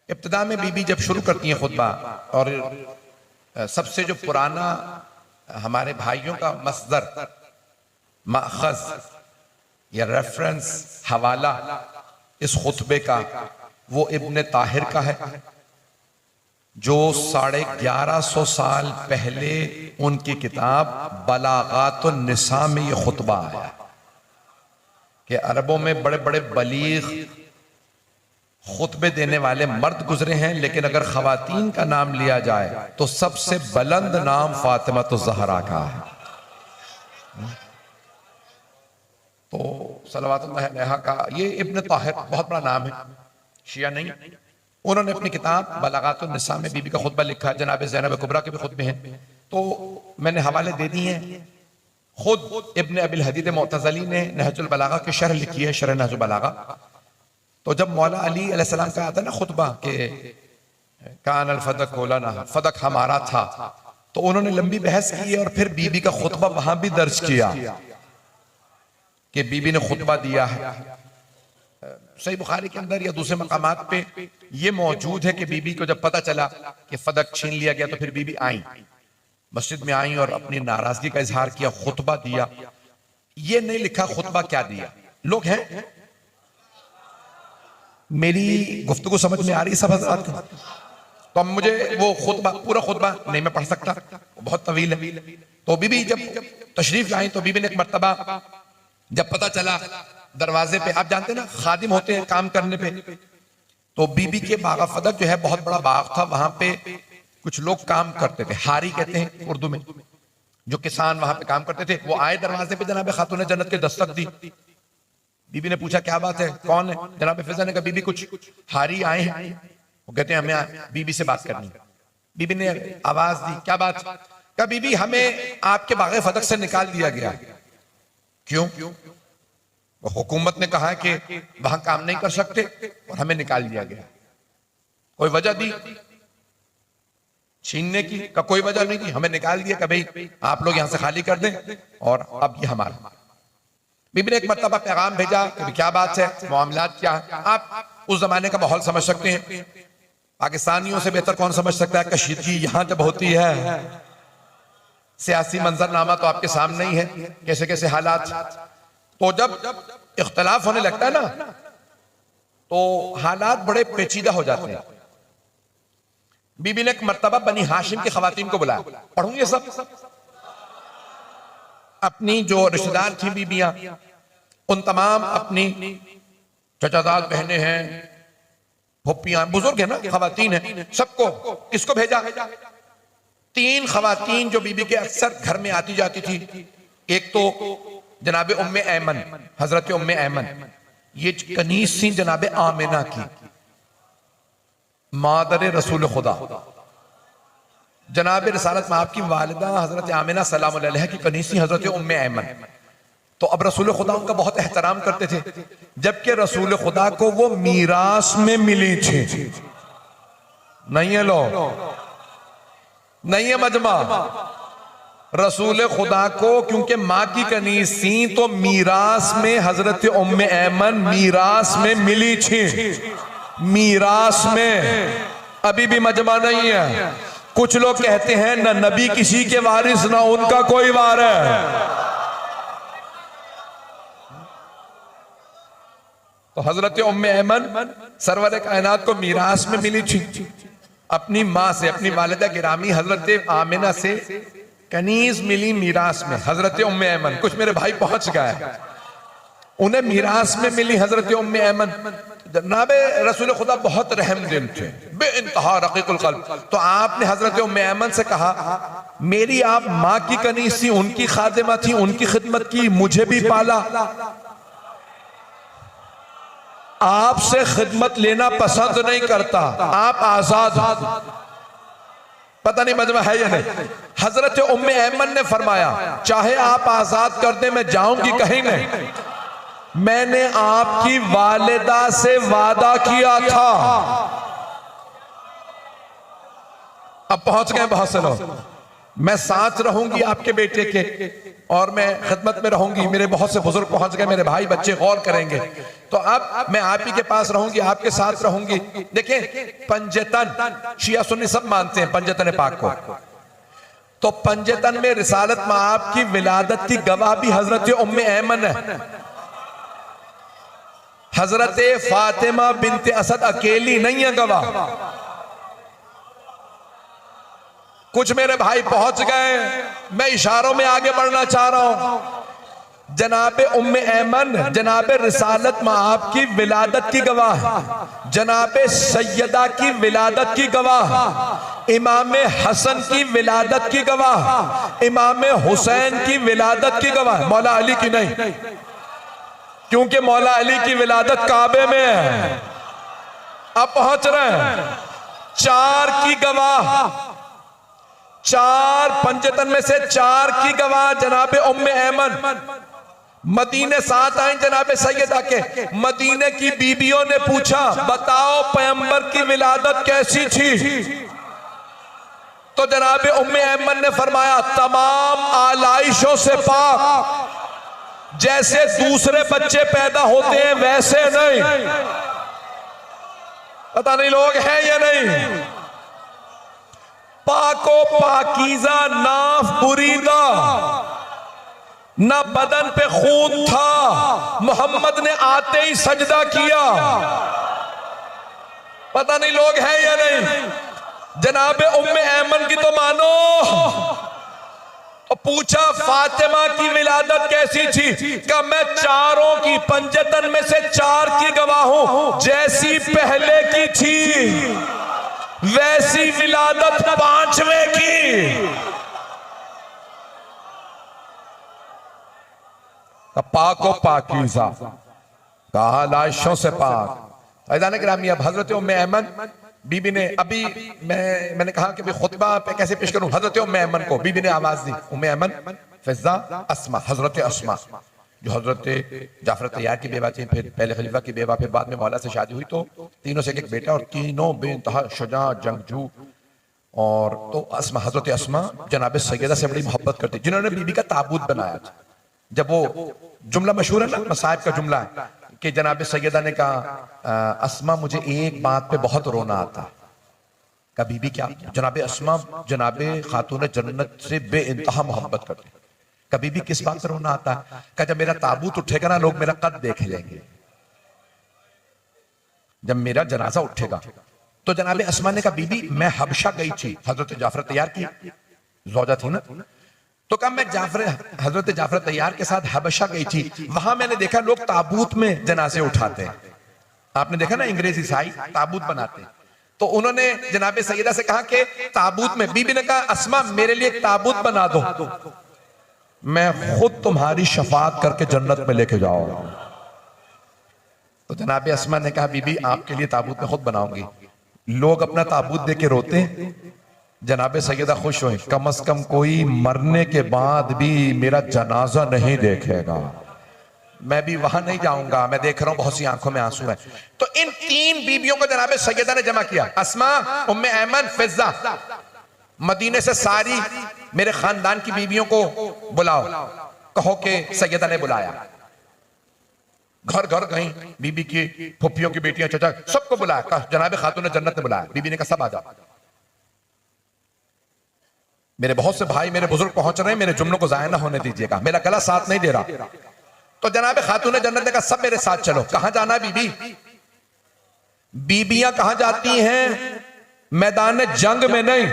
इब्तिदा में बीबी जब शुरू करती हैं खुतबा, और सबसे जो पुराना हमारे भाइयों का मसदर, माखज या रेफरेंस, हवाला इस खुतबे का वो इब्न ताहिर का है, जो 1150 साल पहले उनकी किताब बलागातुन निसा में ये खुतबा आया कि अरबों में बड़े बड़े बलीग खुतबे देने वाले मर्द गुजरे हैं, लेकिन अगर खवातीन का नाम लिया जाए तो सबसे बुलंद नाम फातिमा तो ज़हरा का है। तो सलवातुल्लाह अलैहा का ये इब्न ताहिर बहुत बड़ा नाम है, शिया नहीं। उन्होंने अपनी किताब बलागातुन निसा में बीबी का खुतबा लिखा है। जनाब ज़ैनब कुबरा के भी खुतबे हैं, तो मैंने हवाले दे दिए हैं। खुद इब्न अबिल हदीद मुअतज़िली ने नहजुल बलागा की शरह लिखी है, शरह नहजुल बलागा। तो जब मौला अली अलैहिस्सलाम का आता ना खुतबा के कान अल फदक लना, फदक हमारा था, तो उन्होंने लंबी बहस की और फिर बीबी का खुतबा वहां भी दर्ज किया कि बीबी ने खुतबा दिया है। सही बुखारी के अंदर या दूसरे मकामात पे ये मौजूद है कि बीबी को जब पता चला कि फदक छीन लिया गया तो फिर बीबी आई, मस्जिद में आई और अपनी नाराजगी का इजहार किया, खुतबा दिया। ये नहीं लिखा खुतबा क्या दिया। लोग हैं, मेरी गुफ्तगू समझ में आ रही सब हज़रात को? तो अब मुझे वो खुतबा, पूरा खुतबा नहीं मैं पढ़ सकता, बहुत तवील है। तो बीबी जब तशरीफ लाई तो बीबी ने एक मर्तबा जब पता चला दरवाजे पे, आप जानते ना खादिम होते हैं काम करने पे, तो बीबी के बागा फदक जो है बहुत बड़ा बाग था, वहां पे कुछ लोग काम करते थे, हारी कहते हैं उर्दू में, जो किसान वहां पे काम करते थे। वो आए दरवाजे पे, जनाब खातून जन्नत के दस्तक दी। बीबी ने पूछा क्या बात है, कौन है? जनाब फिजा ने कहा बीबी कुछ हारी आए हैं। वो कहते हैं हमें बीबी से बात करनी। बीबी ने आवाज दी, क्या बात? कहा बीबी हमें आपके बागे फदक से निकाल दिया गया। क्यों? हुकूमत ने कहा है कि वहां काम नहीं कर सकते और हमें निकाल दिया गया। कोई वजह दी छीनने की? का कोई वजह नहीं दी, हमें निकाल दिया। कभी आप लोग यहां से खाली कर दें और अब ये हमारा। बीबी ने एक मर्तबा पैगाम भेजा कि क्या बात है, मामलात क्या है। आप उस जमाने का माहौल समझ सकते हैं, पाकिस्तानियों से बेहतर कौन समझ सकता है कशीदगी यहां जब होती है। सियासी मंजरनामा तो आपके सामने ही है, कैसे कैसे हालात। तो जब इख्तलाफ होने लगता है ना, तो हालात बड़े पेचीदा हो जाते हैं। बीबी ने एक मर्तबा बनी हाशिम की खवातीन को बुलाया, पढ़ूंगे सब, अपनी जो रिश्तेदार थी बीबियां, उन तमाम अपनी चचादाद बहनें हैं, फुप्पियां, बुजुर्ग है ना, खवातीन है, सबको किसको भेजा? 3 खवातीन जो बीबी के अक्सर घर में आती जाती थी। एक तो जनाब उम्मे ऐमन, हजरत उम्मे ऐमन, ये कनीज थी जनाब आमिना की, मादर रसूल खुदा। जनाब रसालत में आपकी वालिदा हजरत आमिना सलाम अलैहा की कनीसी हजरत उम्मे ऐमन। तो अब रसूल खुदा उनका बहुत एहतराम करते थे, जबकि रसूल खुदा को वो मीरास में मिली थी। नहीं है लोग, नहीं है मजमा, रसूल खुदा को क्योंकि माँ की कनीज थी तो मीरास में हजरत उम्मे ऐमन मीरास में मिली थी। मीरास में अभी भी मजमा नहीं है। कुछ लोग कहते हैं न नबी किसी के वारिस ना उनका कोई वार है। तो हजरत उम्मे ऐमन सरवर कायनात को मीरास में मिली थी अपनी माँ से, अपनी वालिदा गिरामी हजरत आमिना से कनीज मिली मीरास में हजरत उम्मे ऐमन। कुछ मेरे भाई पहुंच गए, उन्हें मीरास में मिली हजरत उम्मे ऐमन। जनाबे रसूल खुदा बहुत रहम दिल थे, बेइंतहा रकीकुल क़ल्ब। तो आपने हजरत उम्मे ऐमन से कहा मेरी आप माँ की कनीज थी, उनकी खादिमा थी, उनकी खिदमत की, मुझे भी पाला, आपसे खिदमत लेना पसंद नहीं करता, आप आजाद। पता नहीं मजमा है या नहीं। हजरत उम्मे ऐमन ने फरमाया चाहे आप आजाद कर दे, मैं जाऊंगी कहीं नहीं। मैंने आपकी वालिदा से वादा किया था। अब पहुंच गए बहुत से लोग, मैं साथ रहूंगी आपके बेटे के और मैं खिदमत में रहूंगी। मेरे बहुत से बुजुर्ग पहुंच गए, मेरे भाई बच्चे गौर करेंगे तो अब मैं आप ही के पास रहूंगी, आपके साथ रहूंगी। देखें पंजतन शिया सुन्नी सब मानते हैं पंजतन पाक को। तो पंजतन में रिसालत माआब की विलादत की गवाह भी हजरत उम्मे ऐमन है। हजरत फातिमा बिनते असद अकेली नहीं है गवाह। कुछ मेरे भाई पहुंच गए, मैं इशारों में आगे बढ़ना चाह रहा हूं। जनाबे उम्मे ऐमन जनाबे रिसालत माआब की विलादत की गवाह, जनाबे सैयदा की विलादत की गवाह, इमाम हसन की विलादत की गवाह, इमाम हुसैन की विलादत की गवाह, मौला अली की नहीं, क्योंकि मौला अली की विलादत काबे में है। अब पहुंच रहे हैं चार की गवाह, चार पंजतन में से चार की गवाह जनाबे उम्मे ऐमन। मदीने साथ आए जनाबे सैयदा के। मदीने की बीबियों ने पूछा बताओ पैगंबर की विलादत कैसी थी? तो जनाबे उम्मे ऐमन ने फरमाया तमाम आलाइशों से पाक, जैसे दूसरे बच्चे पैदा होते हैं वैसे नहीं। पता नहीं लोग हैं या नहीं। पाको पाकीज़ा नाफ बुरीदा, ना बदन पे खून था, मोहम्मद ने आते ही सजदा किया। पता नहीं लोग हैं या नहीं। जनाबे उम्मे ऐमन की तो मानो। और पूछा फातिमा की विलादत कैसी थी? क्या मैं चारों की पंजतन में से चार की गवाह हूं, जैसी पहले की थी वैसी विलादत पांचवें की। पाको पाकीज़ा कहा लाशों से पाक। ऐदान गिरामी अब हजरत उम्मे ऐमन बीबी ने अभी मैंने कहा कि खुतबा पे कैसे पेश करूं। हजरत उम्मे ऐमन को बीबी ने आवाज दी। उम्मे ऐमन फिजा अस्मा, हजरत अस्मा जो हजरत जाफर तैयार की बेवा थी, फिर पहले खलीफा की बेवा, फिर बाद में मौला से शादी हुई। तो तीनों से एक बेटा और तीनों बेइंतहा शुजा जंगजू। और तो अस्मा हजरत अस्मा जनाब सैयदा से बड़ी मोहब्बत करती, जिन्होंने बीबी का ताबूत बनाया था। जब वो जुमला मशहूर है ना, मसाहिब का जुमला है कि जनाब सैयदा ने कहा अस्मा मुझे एक बात पे बहुत रोना आता। का बीबी क्या? जनाब अस्मा जनाब खातून जन्नत से बेइंतहा मोहब्बत करती। कभी भी किस बात पर रोना आता? का जब मेरा ताबूत उठेगा ना लोग मेरा कद देख लेंगे, जब मेरा जनाजा उठेगा। तो जनाब अस्मा ने कहा बीबी मैं हबशा गई थी, हजरत जाफर तैयार की ज़ौजा थी ना, तो कहा मैं हजरत जाफर तैयार के साथ हबशा गई थी, वहां मैंने देखा लोग ताबूत में जनाजे उठाते हैं। आपने देखा ना अंग्रेज ईसाई ताबूत बनाते हैं। तो उन्होंने जनाब सैयदा से कहा कि ताबूत में, बीबी ने कहा अस्मा मेरे लिए एक ताबूत बना दो, मैं खुद तुम्हारी शफात करके जन्नत में लेके जाओ। तो जनाब अस्मा ने कहा बीबी आपके लिए ताबूत में खुद बनाऊंगी। लोग अपना ताबूत दे के रोते, जनाब सैयदा खुश हुए, कम से कम कोई मरने के बाद भी मेरा जनाजा नहीं देखेगा, मैं भी वहां नहीं जाऊंगा। मैं देख रहा हूं बहुत सी आंखों में आंसू है। तो इन तीन बीबियों को जनाब सैयदा ने जमा किया, अस्मा, उम्मे ऐमन, फिजा। मदीने से सारी मेरे खानदान की बीबियों को बुलाओ, कहो कि सैयदा ने बुलाया। घर घर गई, बीबी की फुफियों की बेटियां, चाचा सबको बुलाया, कहा जनाब खातून जन्नत ने बुलाया। बीबी ने कहा सब आ जाओ, मेरे बहुत से भाई मेरे बुजुर्ग पहुंच रहे हैं, मेरे जुमलों को जाया ना होने दीजिएगा, मेरा गला साथ नहीं दे रहा। तो जनाब खातून जन्नत ने कहा सब मेरे साथ चलो। कहां जाना है बीबी? बीबियां कहां जाती हैं? मैदान जंग में नहीं।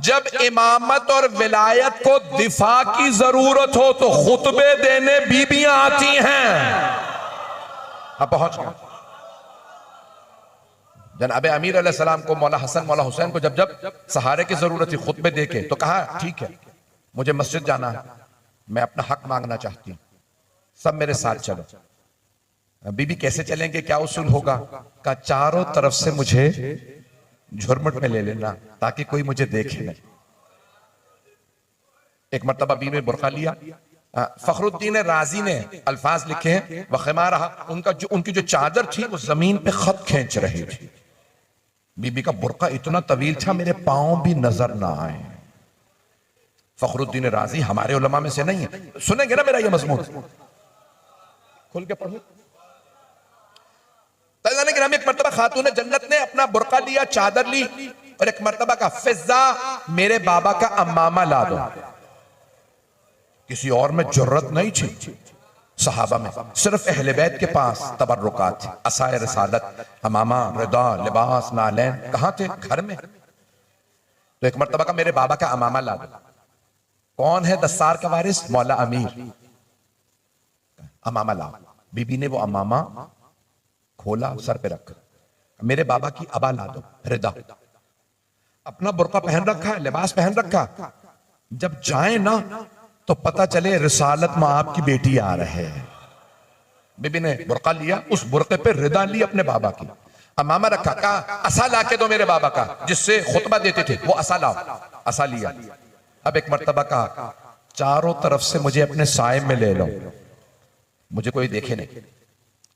जब इमामत और विलायत को दिफा की जरूरत हो तो खुतबे देने बीबियां आती हैं। अब पहुंच गया। जनाब अमीर अलैहिस्सलाम को, मौला हसन मौला हुसैन को जब जब सहारे की जरूरत थी खुतबे देके, तो कहा ठीक है मुझे मस्जिद जाना है, मैं अपना हक मांगना चाहती हूं, सब मेरे साथ चलो। बीबी कैसे चलेंगे, क्या उसूल होगा? का चारों तरफ से मुझे झुरमुट में ले लेना ताकि कोई मुझे देखे नहीं। एक मर्तबा बीबी ने बुरका लिया। फखरुद्दीन राजी ने अल्फाज लिखे हैं, वखमा रहा, उनकी जो चादर थी वो जमीन पे खत खींच रही थी। बीबी का बुरका इतना तवील था मेरे पांव भी नजर ना आए। फखरुद्दीन राजी हमारे उलमा में से नहीं है। सुनेंगे ना मेरा ये मजमून, खुल के पढ़ो। एक मरतबा खातून जन्नत ने अपना बुरका लिया, चादर ली, और एक मरतबा का फिजा मेरे बाबा का अम्मामा ला दो। किसी और में जुर्रत नहीं थी सहाबा में, सिर्फ अहले बैत के पास तबर्रुकात थी। असाए रसालत, अमामा, रिदा, लिबास, नालैन कहां थे? घर में। तो एक मरतबा का मेरे बाबा का अमामा ला दो। कौन है दस्तार का वारिस? मौला अमीर। अमामा ला। बीबी ने वो अमामा खोला, सर पे रख। मेरे बाबा की अबा ला दो, रिदा। अपना बुर्का पहन रखा है, लिबास पहन रखा। जब जाए ना तो पता चले रिसालत में आपकी बेटी आ रहे हैं। बीबी ने बुर्का लिया, उस बुर्के पे रिदा ली अपने बाबा की, अमामा रखा, कहा असा ला के दो मेरे बाबा का, जिससे खुतबा देते थे, वो असा लाओ। असा लिया। अब एक मर्तबा कहा चारों तरफ से मुझे अपने साए में ले लो, मुझे कोई देखे नहीं।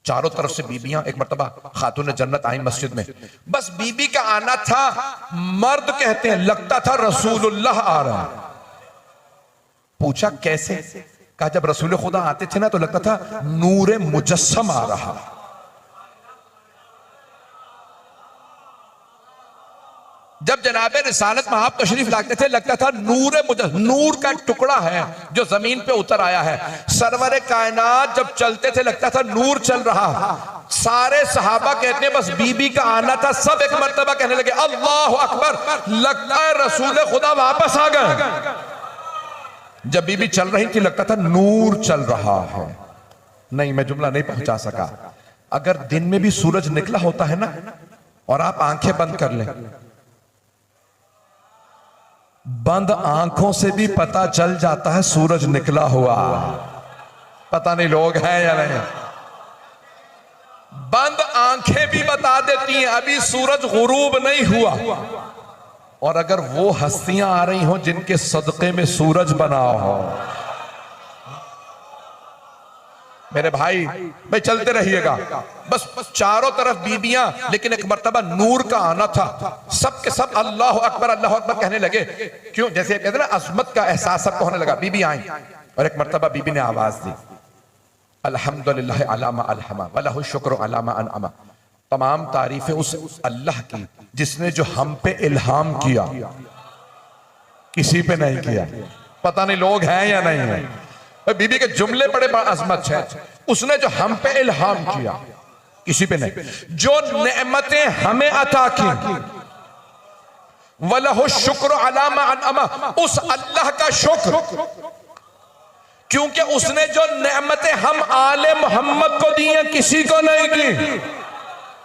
चारों तरफ से बीबियां, एक मर्तबा खातून जन्नत आई मस्जिद में, बस बीबी का आना था, मर्द कहते हैं लगता था रसूलुल्लाह आ रहा है। पूछा कैसे? कहा जब रसूल खुदा आते थे ना तो लगता था नूरे मुजस्सम आ रहा। जब जनाबे रिसालत में आप तशरीफ लाते थे लगता था नूर का टुकड़ा है जो जमीन पे उतर आया है। सरवरे कायनात जब चलते थे लगता था नूर चल रहा। सारे सहाबा कहते हैं बस बीबी का आना था, सब एक मर्तबा कहने लगे अल्लाह अकबर, लगता है रसूल खुदा वापस आ गए। जब बीबी चल रही थी लगता था नूर चल रहा है। नहीं, मैं जुमला नहीं पहुंचा सका। अगर दिन में भी सूरज निकला होता है ना और आप आंखें बंद कर लें, बंद आंखों से भी पता चल जाता है सूरज निकला हुआ। पता नहीं लोग हैं या नहीं। बंद आंखें भी बता देती हैं अभी सूरज गुरूब नहीं हुआ। और अगर वो हस्तियां आ रही हो जिनके सदक़े में सूरज बना हो, मेरे भाई चलते रहिएगा। बस चारों तरफ बीबियां, लेकिन एक मर्तबा नूर का आना था। सब के सब अल्लाह अकबर कहने लगे। क्यों? जैसे कहते ना अज़मत का एहसास सबको होने लगा। बीबी आई और एक मर्तबा बीबी ने आवाज दी अल्हम्दुलिल्लाह अलामा अलहमा वलहु शुक्र अलामा अनअमा। तमाम तारीफें उस अल्लाह की जिसने जो हम पे इल्हाम किया, किसी पे नहीं किया। पता नहीं लोग हैं या नहीं है। बीबी के जुमले बड़े अजमत है। उसने जो हम पे इल्हाम किया, किसी पे नहीं। जो नेमतें हमें अता की, वलहु शुक्र अलामा अनअमा, उस अल्लाह का शुक्र, क्योंकि उसने जो नेमतें हम आले मोहम्मद को दी हैं किसी को नहीं दी।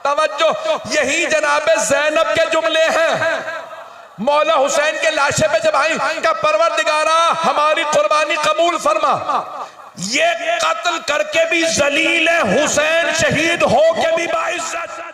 तवज्जो, यही जनाबे ज़ैनब के जुमले हैं। मौला हुसैन के लाशे पे जब आई का परवरदिगारा हमारी कुर्बानी कबूल फरमा। ये कत्ल करके भी जलील हुसैन शहीद हो के भी बाइज्जत